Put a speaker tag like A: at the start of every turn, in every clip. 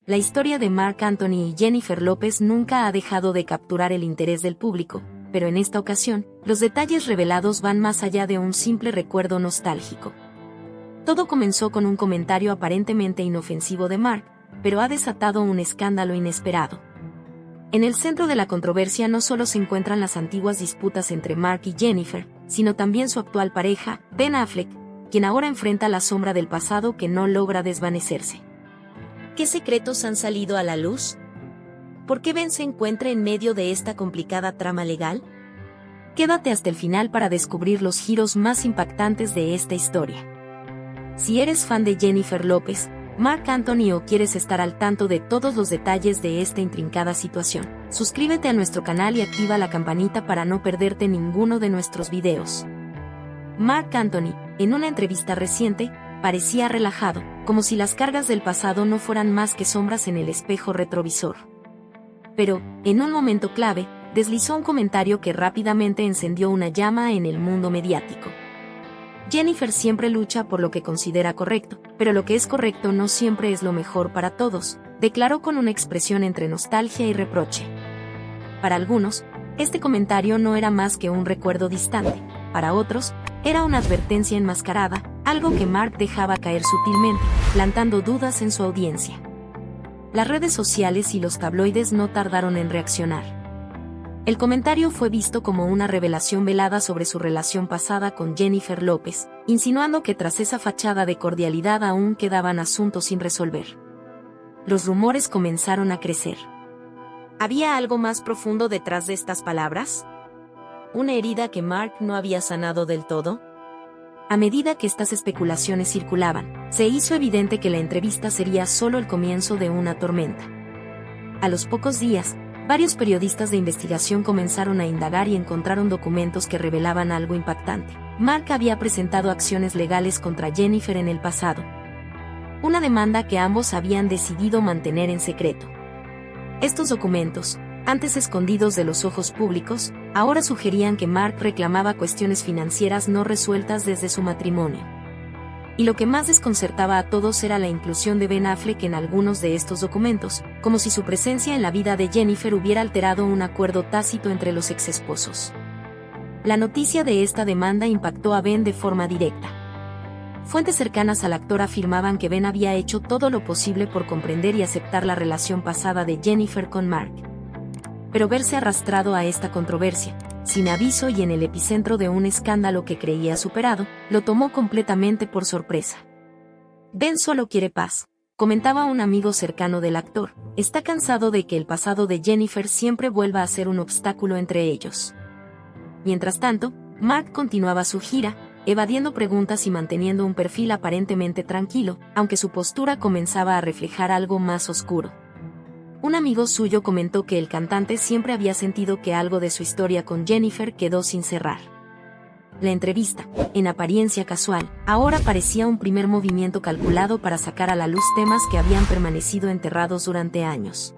A: La historia de Marc Anthony y Jennifer López nunca ha dejado de capturar el interés del público, pero en esta ocasión, los detalles revelados van más allá de un simple recuerdo nostálgico. Todo comenzó con un comentario aparentemente inofensivo de Marc, pero ha desatado un escándalo inesperado. En el centro de la controversia no solo se encuentran las antiguas disputas entre Marc y Jennifer, sino también su actual pareja, Ben Affleck, quien ahora enfrenta la sombra del pasado que no logra desvanecerse. ¿Qué secretos han salido a la luz? ¿Por qué Ben se encuentra en medio de esta complicada trama legal? Quédate hasta el final para descubrir los giros más impactantes de esta historia. Si eres fan de Jennifer López, Marc Anthony o quieres estar al tanto de todos los detalles de esta intrincada situación, suscríbete a nuestro canal y activa la campanita para no perderte ninguno de nuestros videos. Marc Anthony, en una entrevista reciente, parecía relajado, como si las cargas del pasado no fueran más que sombras en el espejo retrovisor. Pero, en un momento clave, deslizó un comentario que rápidamente encendió una llama en el mundo mediático. Jennifer siempre lucha por lo que considera correcto, pero lo que es correcto no siempre es lo mejor para todos, declaró con una expresión entre nostalgia y reproche. Para algunos, este comentario no era más que un recuerdo distante, para otros, era una advertencia enmascarada, algo que Marc dejaba caer sutilmente, plantando dudas en su audiencia. Las redes sociales y los tabloides no tardaron en reaccionar. El comentario fue visto como una revelación velada sobre su relación pasada con Jennifer López, insinuando que tras esa fachada de cordialidad aún quedaban asuntos sin resolver. Los rumores comenzaron a crecer. ¿Había algo más profundo detrás de estas palabras? ¿Una herida que Marc no había sanado del todo? A medida que estas especulaciones circulaban, se hizo evidente que la entrevista sería solo el comienzo de una tormenta. A los pocos días, varios periodistas de investigación comenzaron a indagar y encontraron documentos que revelaban algo impactante. Marc había presentado acciones legales contra Jennifer en el pasado. Una demanda que ambos habían decidido mantener en secreto. Estos documentos, antes escondidos de los ojos públicos, ahora sugerían que Marc reclamaba cuestiones financieras no resueltas desde su matrimonio. Y lo que más desconcertaba a todos era la inclusión de Ben Affleck en algunos de estos documentos, como si su presencia en la vida de Jennifer hubiera alterado un acuerdo tácito entre los exesposos. La noticia de esta demanda impactó a Ben de forma directa. Fuentes cercanas al actor afirmaban que Ben había hecho todo lo posible por comprender y aceptar la relación pasada de Jennifer con Marc. Pero verse arrastrado a esta controversia, sin aviso y en el epicentro de un escándalo que creía superado, lo tomó completamente por sorpresa. Ben solo quiere paz, comentaba un amigo cercano del actor, está cansado de que el pasado de Jennifer siempre vuelva a ser un obstáculo entre ellos. Mientras tanto, Marc continuaba su gira, evadiendo preguntas y manteniendo un perfil aparentemente tranquilo, aunque su postura comenzaba a reflejar algo más oscuro. Un amigo suyo comentó que el cantante siempre había sentido que algo de su historia con Jennifer quedó sin cerrar. La entrevista, en apariencia casual, ahora parecía un primer movimiento calculado para sacar a la luz temas que habían permanecido enterrados durante años.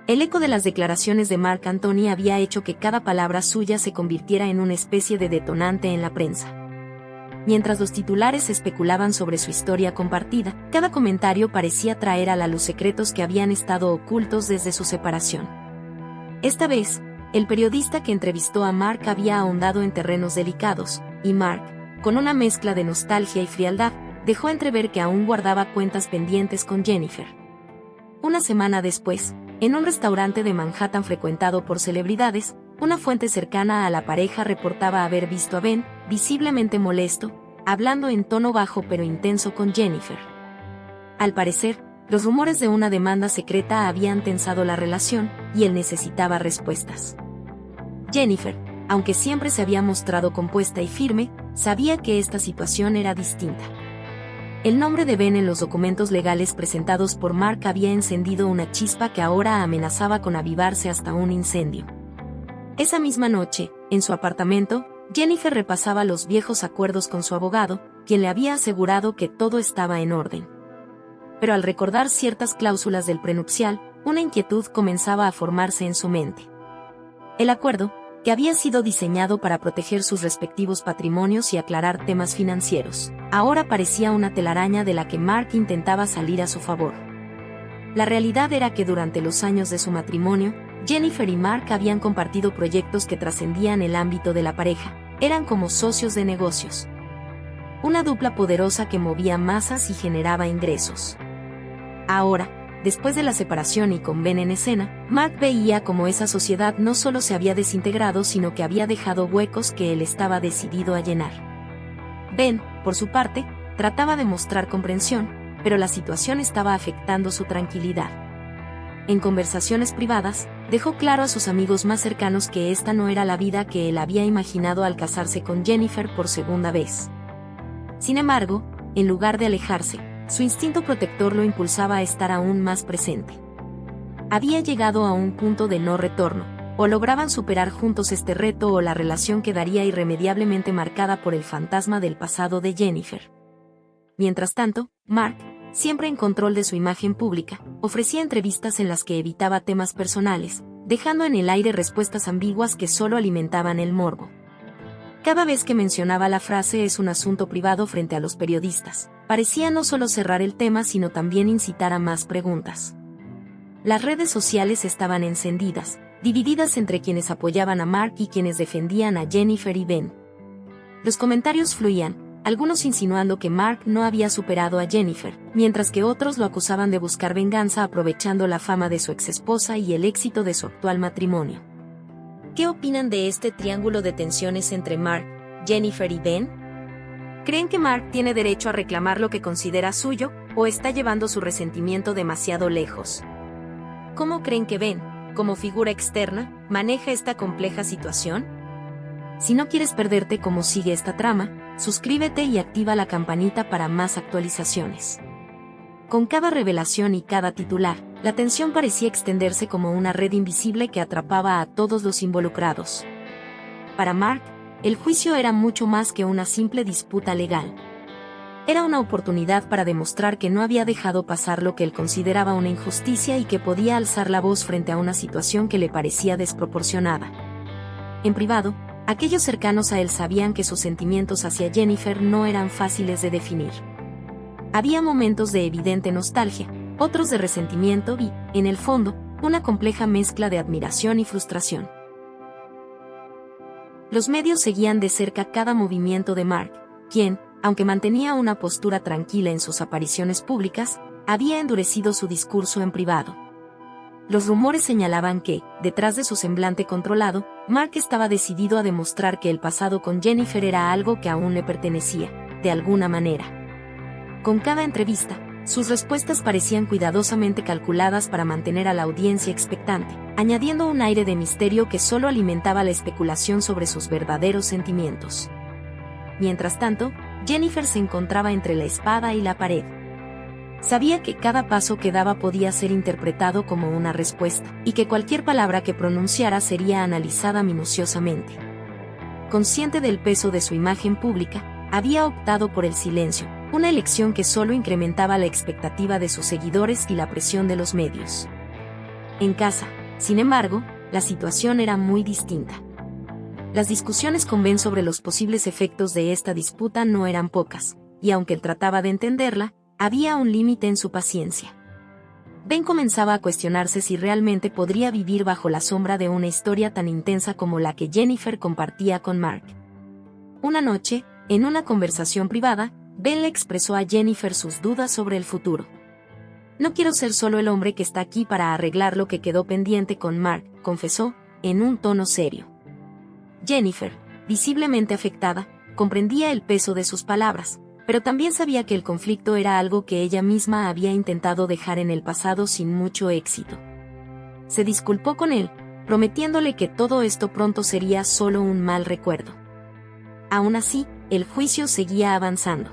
A: El eco de las declaraciones de Marc Anthony había hecho que cada palabra suya se convirtiera en una especie de detonante en la prensa. Mientras los titulares especulaban sobre su historia compartida, cada comentario parecía traer a la luz secretos que habían estado ocultos desde su separación. Esta vez, el periodista que entrevistó a Marc había ahondado en terrenos delicados, y Marc, con una mezcla de nostalgia y frialdad, dejó entrever que aún guardaba cuentas pendientes con Jennifer. Una semana después, en un restaurante de Manhattan frecuentado por celebridades, una fuente cercana a la pareja reportaba haber visto a Ben, visiblemente molesto, hablando en tono bajo pero intenso con Jennifer. Al parecer, los rumores de una demanda secreta habían tensado la relación, y él necesitaba respuestas. Jennifer, aunque siempre se había mostrado compuesta y firme, sabía que esta situación era distinta. El nombre de Ben en los documentos legales presentados por Marc había encendido una chispa que ahora amenazaba con avivarse hasta un incendio. Esa misma noche, en su apartamento, Jennifer repasaba los viejos acuerdos con su abogado, quien le había asegurado que todo estaba en orden. Pero al recordar ciertas cláusulas del prenupcial, una inquietud comenzaba a formarse en su mente. El acuerdo, que había sido diseñado para proteger sus respectivos patrimonios y aclarar temas financieros, ahora parecía una telaraña de la que Marc intentaba salir a su favor. La realidad era que durante los años de su matrimonio, Jennifer y Mark habían compartido proyectos que trascendían el ámbito de la pareja. Eran como socios de negocios. Una dupla poderosa que movía masas y generaba ingresos. Ahora, después de la separación y con Ben en escena, Mark veía cómo esa sociedad no solo se había desintegrado, sino que había dejado huecos que él estaba decidido a llenar. Ben, por su parte, trataba de mostrar comprensión, pero la situación estaba afectando su tranquilidad. En conversaciones privadas, dejó claro a sus amigos más cercanos que esta no era la vida que él había imaginado al casarse con Jennifer por segunda vez. Sin embargo, en lugar de alejarse, su instinto protector lo impulsaba a estar aún más presente. Había llegado a un punto de no retorno, o lograban superar juntos este reto o la relación quedaría irremediablemente marcada por el fantasma del pasado de Jennifer. Mientras tanto, Mark, siempre en control de su imagen pública, ofrecía entrevistas en las que evitaba temas personales, dejando en el aire respuestas ambiguas que solo alimentaban el morbo. Cada vez que mencionaba la frase "es un asunto privado" frente a los periodistas, parecía no solo cerrar el tema sino también incitar a más preguntas. Las redes sociales estaban encendidas, divididas entre quienes apoyaban a Mark y quienes defendían a Jennifer y Ben. Los comentarios fluían, algunos insinuando que Mark no había superado a Jennifer, mientras que otros lo acusaban de buscar venganza aprovechando la fama de su exesposa y el éxito de su actual matrimonio. ¿Qué opinan de este triángulo de tensiones entre Mark, Jennifer y Ben? ¿Creen que Mark tiene derecho a reclamar lo que considera suyo, o está llevando su resentimiento demasiado lejos? ¿Cómo creen que Ben, como figura externa, maneja esta compleja situación? Si no quieres perderte cómo sigue esta trama, suscríbete y activa la campanita para más actualizaciones. Con cada revelación y cada titular, la tensión parecía extenderse como una red invisible que atrapaba a todos los involucrados. Para Mark, el juicio era mucho más que una simple disputa legal. Era una oportunidad para demostrar que no había dejado pasar lo que él consideraba una injusticia y que podía alzar la voz frente a una situación que le parecía desproporcionada. En privado, aquellos cercanos a él sabían que sus sentimientos hacia Jennifer no eran fáciles de definir. Había momentos de evidente nostalgia, otros de resentimiento y, en el fondo, una compleja mezcla de admiración y frustración. Los medios seguían de cerca cada movimiento de Mark, quien, aunque mantenía una postura tranquila en sus apariciones públicas, había endurecido su discurso en privado. Los rumores señalaban que, detrás de su semblante controlado, Mark estaba decidido a demostrar que el pasado con Jennifer era algo que aún le pertenecía, de alguna manera. Con cada entrevista, sus respuestas parecían cuidadosamente calculadas para mantener a la audiencia expectante, añadiendo un aire de misterio que solo alimentaba la especulación sobre sus verdaderos sentimientos. Mientras tanto, Jennifer se encontraba entre la espada y la pared. Sabía que cada paso que daba podía ser interpretado como una respuesta, y que cualquier palabra que pronunciara sería analizada minuciosamente. Consciente del peso de su imagen pública, había optado por el silencio, una elección que solo incrementaba la expectativa de sus seguidores y la presión de los medios. En casa, sin embargo, la situación era muy distinta. Las discusiones con Ben sobre los posibles efectos de esta disputa no eran pocas, y aunque él trataba de entenderla, había un límite en su paciencia. Ben comenzaba a cuestionarse si realmente podría vivir bajo la sombra de una historia tan intensa como la que Jennifer compartía con Mark. Una noche, en una conversación privada, Ben le expresó a Jennifer sus dudas sobre el futuro. «No quiero ser solo el hombre que está aquí para arreglar lo que quedó pendiente con Mark», confesó, en un tono serio. Jennifer, visiblemente afectada, comprendía el peso de sus palabras, pero también sabía que el conflicto era algo que ella misma había intentado dejar en el pasado sin mucho éxito. Se disculpó con él, prometiéndole que todo esto pronto sería solo un mal recuerdo. Aún así, el juicio seguía avanzando.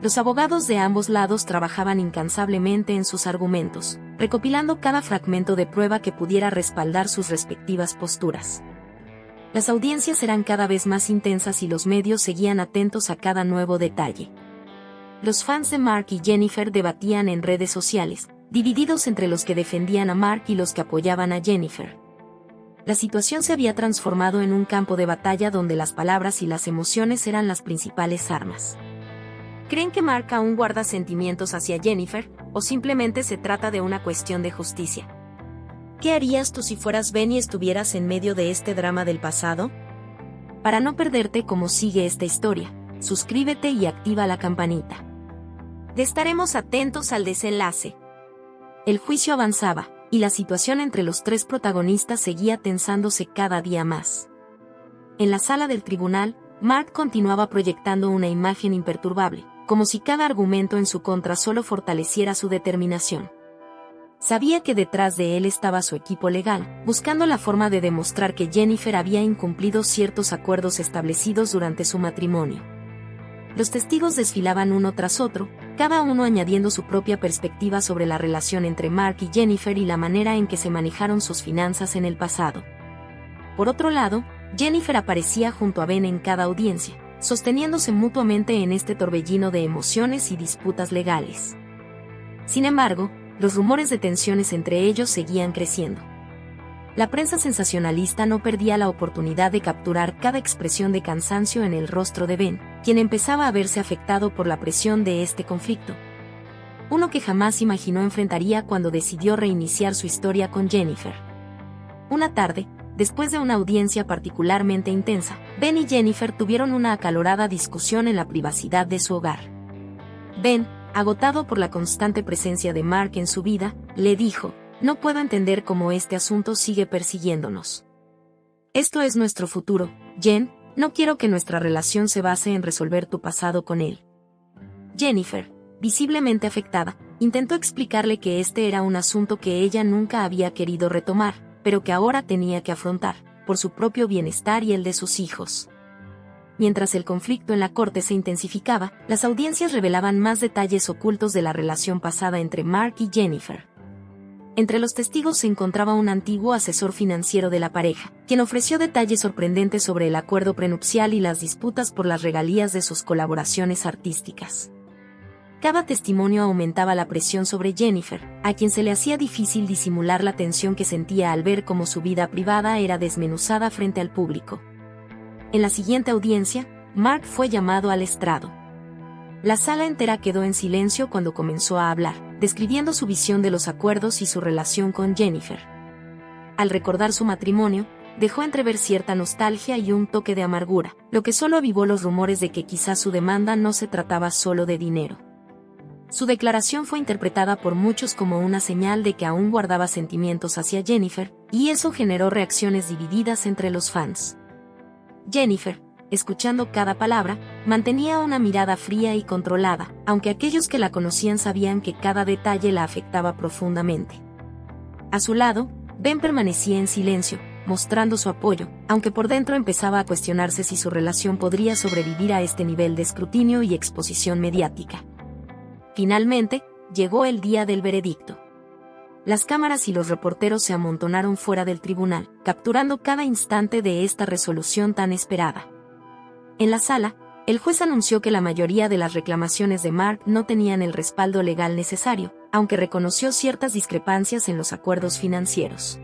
A: Los abogados de ambos lados trabajaban incansablemente en sus argumentos, recopilando cada fragmento de prueba que pudiera respaldar sus respectivas posturas. Las audiencias eran cada vez más intensas y los medios seguían atentos a cada nuevo detalle. Los fans de Mark y Jennifer debatían en redes sociales, divididos entre los que defendían a Mark y los que apoyaban a Jennifer. La situación se había transformado en un campo de batalla donde las palabras y las emociones eran las principales armas. ¿Creen que Mark aún guarda sentimientos hacia Jennifer, o simplemente se trata de una cuestión de justicia. ¿Qué harías tú si fueras Ben y estuvieras en medio de este drama del pasado? Para no perderte cómo sigue esta historia, suscríbete y activa la campanita. Estaremos atentos al desenlace. El juicio avanzaba, y la situación entre los tres protagonistas seguía tensándose cada día más. En la sala del tribunal, Mark continuaba proyectando una imagen imperturbable, como si cada argumento en su contra solo fortaleciera su determinación. Sabía que detrás de él estaba su equipo legal, buscando la forma de demostrar que Jennifer había incumplido ciertos acuerdos establecidos durante su matrimonio. Los testigos desfilaban uno tras otro, cada uno añadiendo su propia perspectiva sobre la relación entre Mark y Jennifer y la manera en que se manejaron sus finanzas en el pasado. Por otro lado, Jennifer aparecía junto a Ben en cada audiencia, sosteniéndose mutuamente en este torbellino de emociones y disputas legales. Sin embargo, los rumores de tensiones entre ellos seguían creciendo. La prensa sensacionalista no perdía la oportunidad de capturar cada expresión de cansancio en el rostro de Ben, quien empezaba a verse afectado por la presión de este conflicto. Uno que jamás imaginó enfrentaría cuando decidió reiniciar su historia con Jennifer. Una tarde, después de una audiencia particularmente intensa, Ben y Jennifer tuvieron una acalorada discusión en la privacidad de su hogar. Ben, agotado por la constante presencia de Mark en su vida, le dijo: «No puedo entender cómo este asunto sigue persiguiéndonos. Esto es nuestro futuro, Jen, no quiero que nuestra relación se base en resolver tu pasado con él». Jennifer, visiblemente afectada, intentó explicarle que este era un asunto que ella nunca había querido retomar, pero que ahora tenía que afrontar, por su propio bienestar y el de sus hijos. Mientras el conflicto en la corte se intensificaba, las audiencias revelaban más detalles ocultos de la relación pasada entre Mark y Jennifer. Entre los testigos se encontraba un antiguo asesor financiero de la pareja, quien ofreció detalles sorprendentes sobre el acuerdo prenupcial y las disputas por las regalías de sus colaboraciones artísticas. Cada testimonio aumentaba la presión sobre Jennifer, a quien se le hacía difícil disimular la tensión que sentía al ver cómo su vida privada era desmenuzada frente al público. En la siguiente audiencia, Mark fue llamado al estrado. La sala entera quedó en silencio cuando comenzó a hablar, describiendo su visión de los acuerdos y su relación con Jennifer. Al recordar su matrimonio, dejó entrever cierta nostalgia y un toque de amargura, lo que solo avivó los rumores de que quizás su demanda no se trataba solo de dinero. Su declaración fue interpretada por muchos como una señal de que aún guardaba sentimientos hacia Jennifer, y eso generó reacciones divididas entre los fans. Jennifer, escuchando cada palabra, mantenía una mirada fría y controlada, aunque aquellos que la conocían sabían que cada detalle la afectaba profundamente. A su lado, Ben permanecía en silencio, mostrando su apoyo, aunque por dentro empezaba a cuestionarse si su relación podría sobrevivir a este nivel de escrutinio y exposición mediática. Finalmente, llegó el día del veredicto. Las cámaras y los reporteros se amontonaron fuera del tribunal, capturando cada instante de esta resolución tan esperada. En la sala, el juez anunció que la mayoría de las reclamaciones de Mark no tenían el respaldo legal necesario, aunque reconoció ciertas discrepancias en los acuerdos financieros.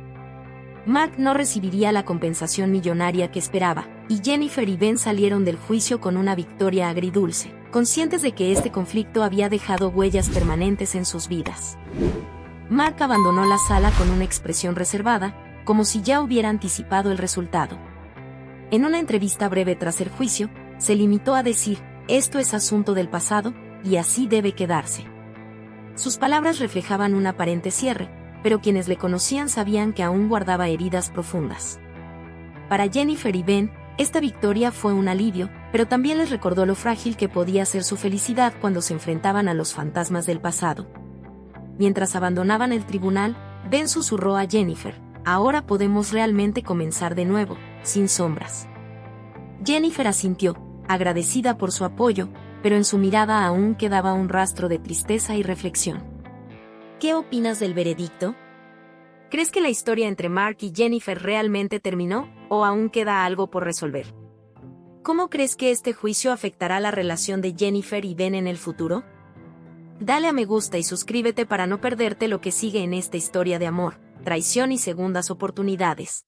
A: Mark no recibiría la compensación millonaria que esperaba, y Jennifer y Ben salieron del juicio con una victoria agridulce, conscientes de que este conflicto había dejado huellas permanentes en sus vidas. Mark abandonó la sala con una expresión reservada, como si ya hubiera anticipado el resultado. En una entrevista breve tras el juicio, se limitó a decir: «Esto es asunto del pasado, y así debe quedarse». Sus palabras reflejaban un aparente cierre, pero quienes le conocían sabían que aún guardaba heridas profundas. Para Jennifer y Ben, esta victoria fue un alivio, pero también les recordó lo frágil que podía ser su felicidad cuando se enfrentaban a los fantasmas del pasado. Mientras abandonaban el tribunal, Ben susurró a Jennifer: «Ahora podemos realmente comenzar de nuevo, sin sombras». Jennifer asintió, agradecida por su apoyo, pero en su mirada aún quedaba un rastro de tristeza y reflexión. ¿Qué opinas del veredicto? ¿Crees que la historia entre Mark y Jennifer realmente terminó, o aún queda algo por resolver? ¿Cómo crees que este juicio afectará la relación de Jennifer y Ben en el futuro? Dale a me gusta y suscríbete para no perderte lo que sigue en esta historia de amor, traición y segundas oportunidades.